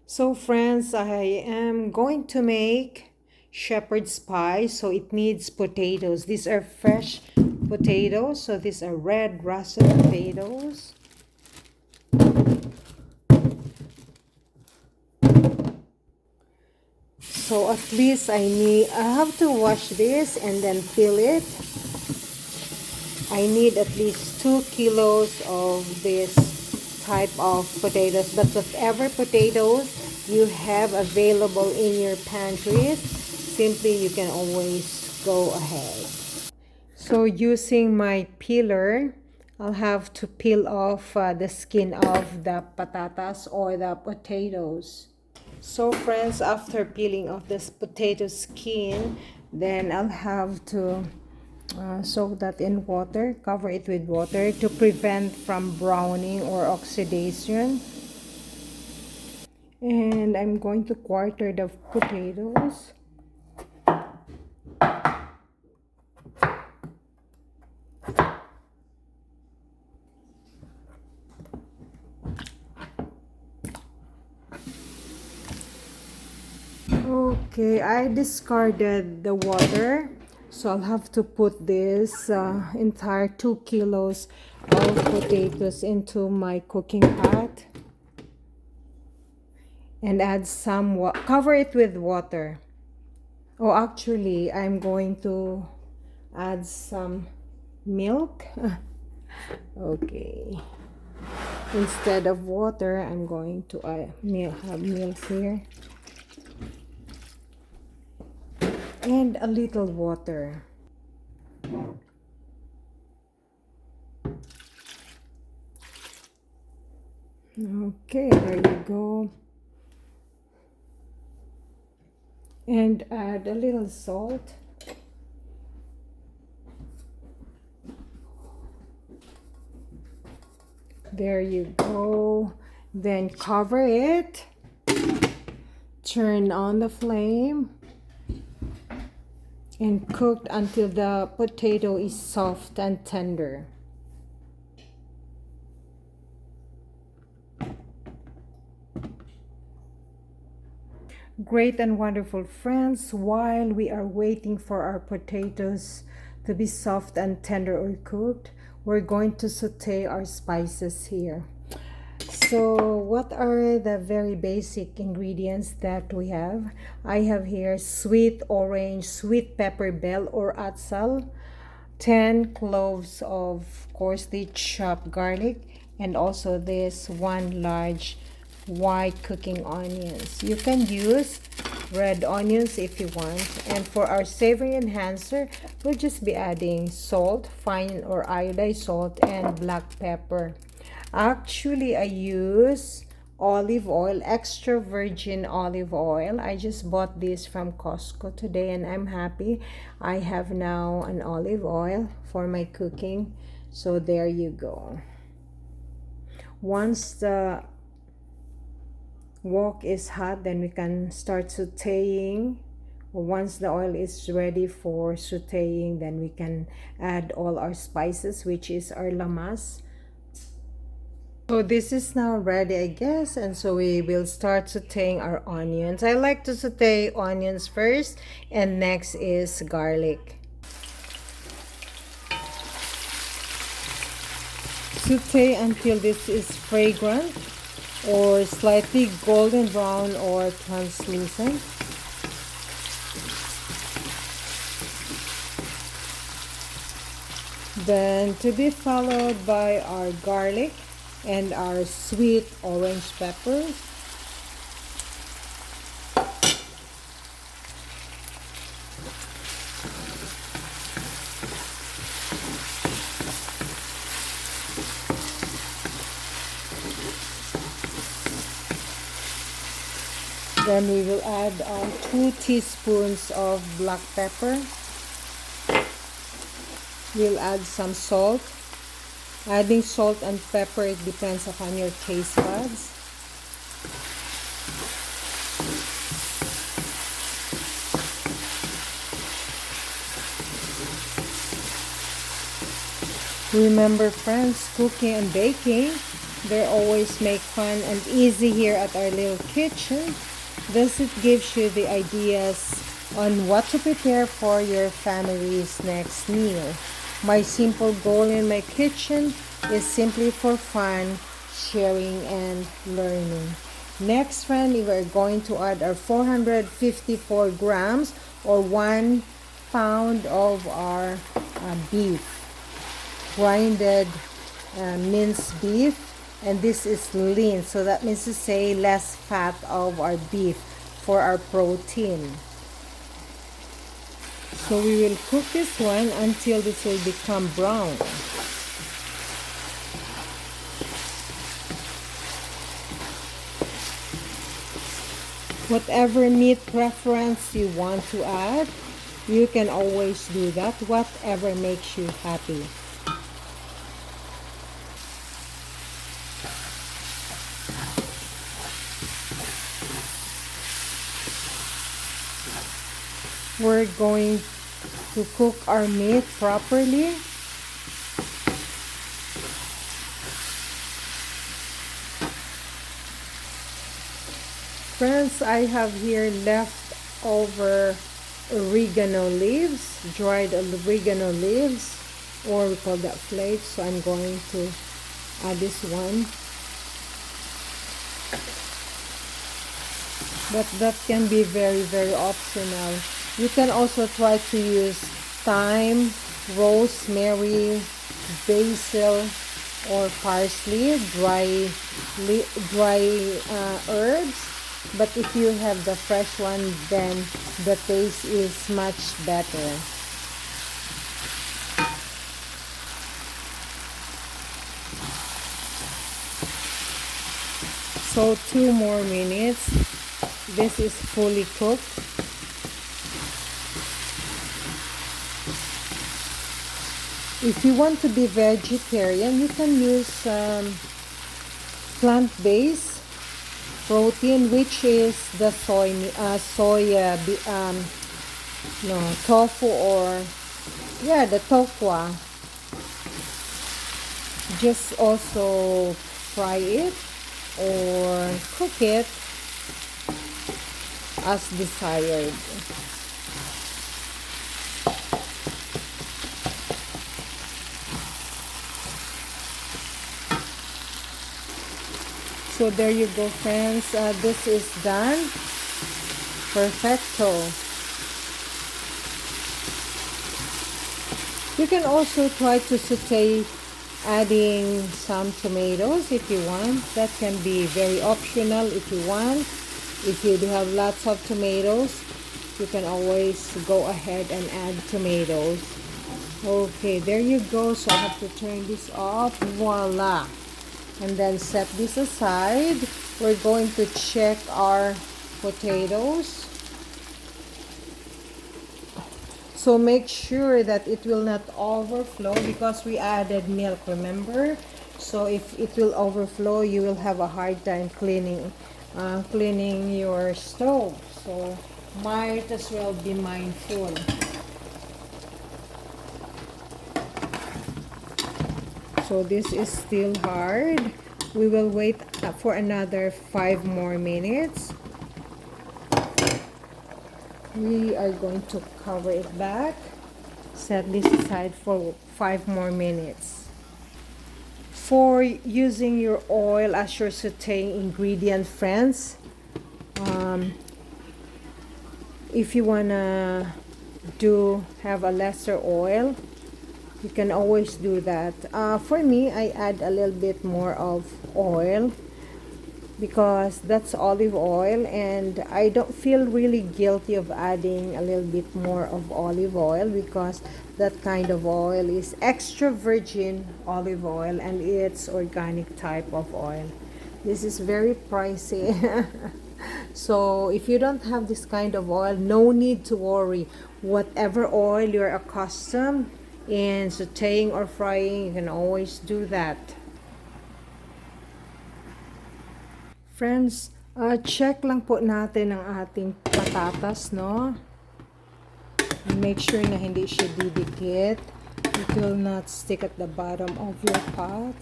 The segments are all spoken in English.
So friends, I am going to make shepherd's pie. So it needs potatoes. These are fresh potatoes. So these are red russet potatoes. So at least I have to wash this and then peel it. I need at least 2 kilos of this type of potatoes, but whatever potatoes you have available in your pantries, simply you can always go ahead. So using my peeler, I'll have to peel off the skin of the patatas or the potatoes. So friends, after peeling off this potato skin, then I'll have to soak that in water, cover it with water to prevent from browning or oxidation. And I'm going to quarter the potatoes. Okay, I discarded the water, so I'll have to put this entire 2 kilos of potatoes into my cooking pot and add some cover it with water. Oh, actually, I'm going to add some milk. Okay, instead of water, I'm going to have milk here. And a little water. Okay, there you go. And add a little salt. There you go. Then cover it. Turn on the flame. And cook until the potato is soft and tender. Great and wonderful friends, while we are waiting for our potatoes to be soft and tender or cooked, we're going to saute our spices here. So what are the very basic ingredients that we have? I have here sweet orange, sweet pepper bell or atsal, 10 cloves of coarsely chopped garlic, and also this 1 large white cooking onions. You can use red onions if you want. And for our savory enhancer, we'll just be adding salt, fine or iodized salt, and black pepper. Actually, I use olive oil, extra virgin olive oil. I just bought this from Costco today and I'm happy. I have now an olive oil for my cooking. So there you go. Once the wok is hot, then we can start sauteing. Once the oil is ready for sauteing, then we can add all our spices, which is our lamas. So this is now ready, I guess, and so we will start sauteing our onions. I like to saute onions first, and next is garlic. Saute until this is fragrant or slightly golden brown or translucent. Then to be followed by our garlic and our sweet orange peppers. Then we will add 2 teaspoons of black pepper. We'll add some salt. Adding salt and pepper, it depends upon your taste buds. Remember friends, cooking and baking They always make fun and easy here at our little kitchen. Thus, it gives you the ideas on what to prepare for your family's next meal. My simple goal in my kitchen is simply for fun, sharing, and learning. Next, friend, we are going to add our 454 grams or 1 pound of our beef, grinded minced beef, and this is lean, so that means to say less fat of our beef for our protein. So we will cook this one until this will become brown. Whatever meat preference you want to add, you can always do that, whatever makes you happy. We're going to cook our meat properly. Friends, I have here leftover oregano leaves, dried oregano leaves, or we call that flakes. So I'm going to add this one. But that can be very, very optional. You can also try to use thyme, rosemary, basil, or parsley, dry herbs. But if you have the fresh one, then the taste is much better. So 2 more minutes. This is fully cooked. If you want to be vegetarian, you can use plant-based protein, which is the tofu, or the tokwa. Just also fry it or cook it as desired. So there you go, friends. This is done. Perfecto. You can also try to saute, adding some tomatoes if you want. That can be very optional if you want. If you do have lots of tomatoes, you can always go ahead and add tomatoes. Okay, there you go. So I have to turn this off. Voila. And then set this aside. We're going to check our potatoes. So make sure that it will not overflow because we added milk, remember? So if it will overflow, you will have a hard time cleaning your stove. So might as well be mindful. So this is still hard. We will wait for another 5 more minutes. We are going to cover it back. Set this aside for 5 more minutes. For using your oil as your sauteing ingredient, friends, if you wanna have a lesser oil, you can always do that. For me, I add a little bit more of oil because that's olive oil, and I don't feel really guilty of adding a little bit more of olive oil because that kind of oil is extra virgin olive oil and it's organic type of oil. This is very pricey. So if you don't have this kind of oil, no need to worry. Whatever oil you're accustomed in sauteing or frying, you can always do that. Friends, check lang po natin ang ating patatas, no? Make sure na hindi siya didikit. It will not stick at the bottom of your pot.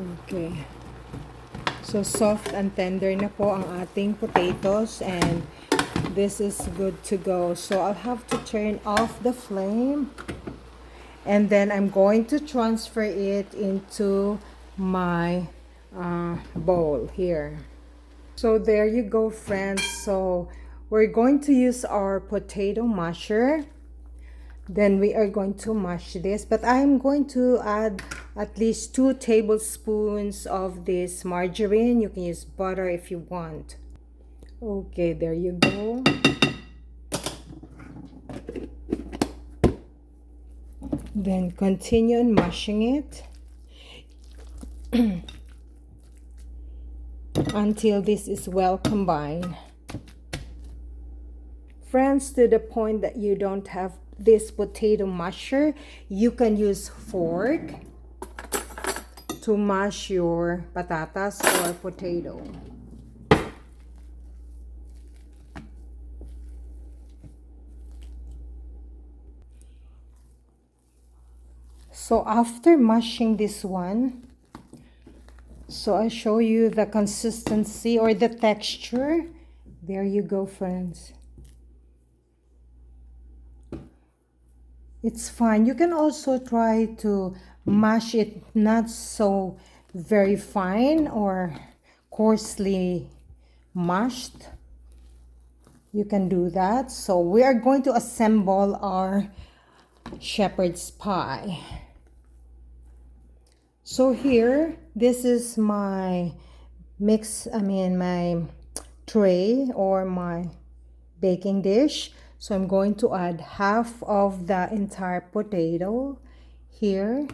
Okay. So soft and tender na po ang ating potatoes, and this is good to go. So I'll have to turn off the flame, and then I'm going to transfer it into my bowl here. So there you go, friends. So we're going to use our potato masher. Then we are going to mash this, but I'm going to add at least 2 tablespoons of this margarine. You can use butter if you want. Okay, there you go. Then continue on mashing it until this is well combined. Friends, to the point that you don't have this potato masher, you can use fork to mash your patatas or potato. So after mashing this one, so I show you the consistency or the texture. There you go, friends. It's fine. You can also try to mash it not so very fine or coarsely mashed. You can do that. So we are going to assemble our shepherd's pie. So here, this is my my tray or my baking dish. So I'm going to add half of the entire potato here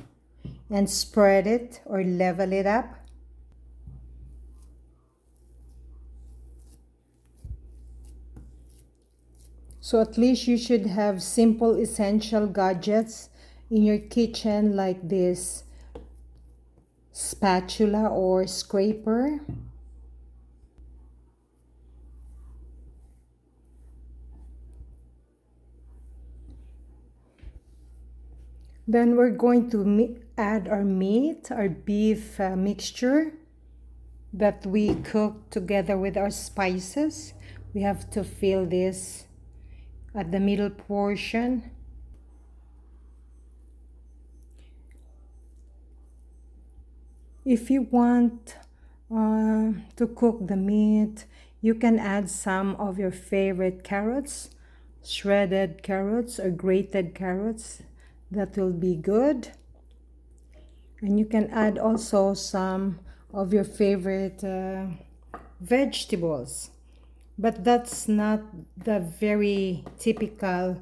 and spread it or level it up. So at least you should have simple essential gadgets in your kitchen like this spatula or scraper. Then we're going to add our meat, our beef mixture that we cooked together with our spices. We have to fill this at the middle portion. If you want to cook the meat, you can add some of your favorite carrots, shredded carrots or grated carrots. That will be good. And you can add also some of your favorite vegetables. But that's not the very typical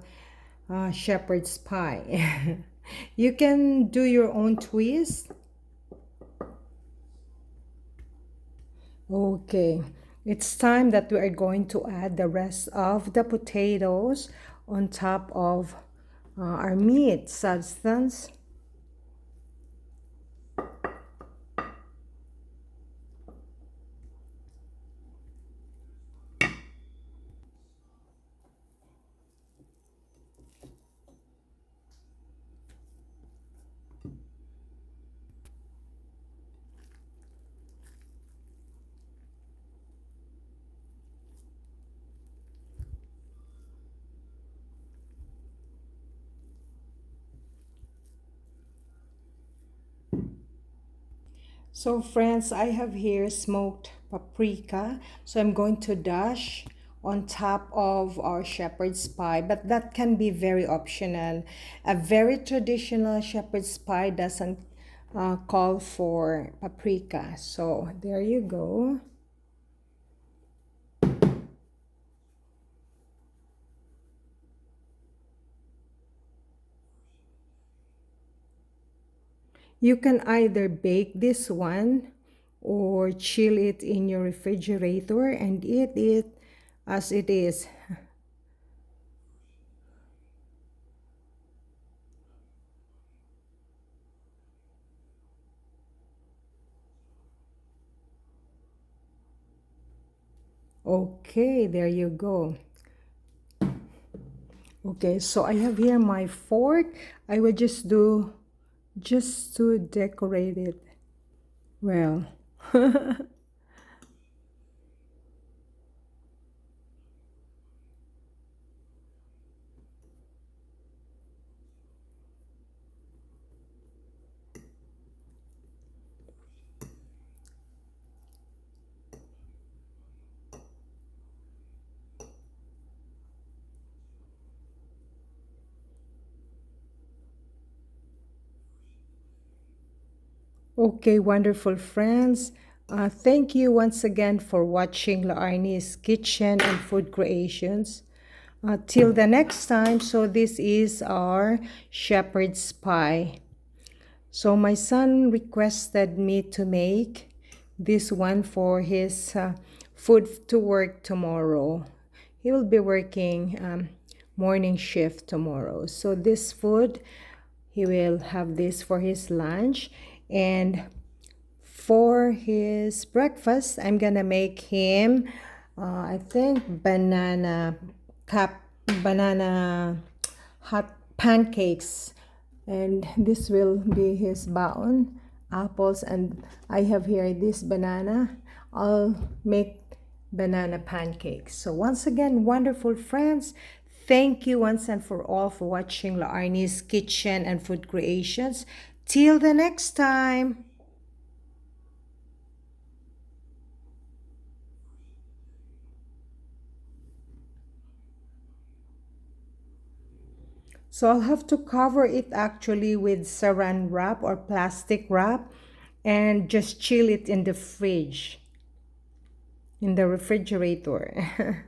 shepherd's pie. You can do your own twist. Okay, it's time that we are going to add the rest of the potatoes on top of our meat substance. So friends, I have here smoked paprika. So I'm going to dash on top of our shepherd's pie, but that can be very optional. A very traditional shepherd's pie doesn't call for paprika. So there you go. You can either bake this one or chill it in your refrigerator and eat it as it is. Okay, there you go. Okay, so I have here my fork. I will just to decorate it. Well, okay, wonderful friends. Thank you once again for watching Laarni's Kitchen and Food Creations. Till the next time, so this is our shepherd's pie. So my son requested me to make this one for his food to work tomorrow. He will be working morning shift tomorrow. So this food, he will have this for his lunch. And for his breakfast, I'm gonna make him, I think, banana hot pancakes, and this will be his baon, apples, and I have here this banana. I'll make banana pancakes. So once again, wonderful friends, thank you once and for all for watching Laarni's Kitchen and Food Creations. Till the next time. So I'll have to cover it actually with saran wrap or plastic wrap and just chill it in the fridge, in the refrigerator.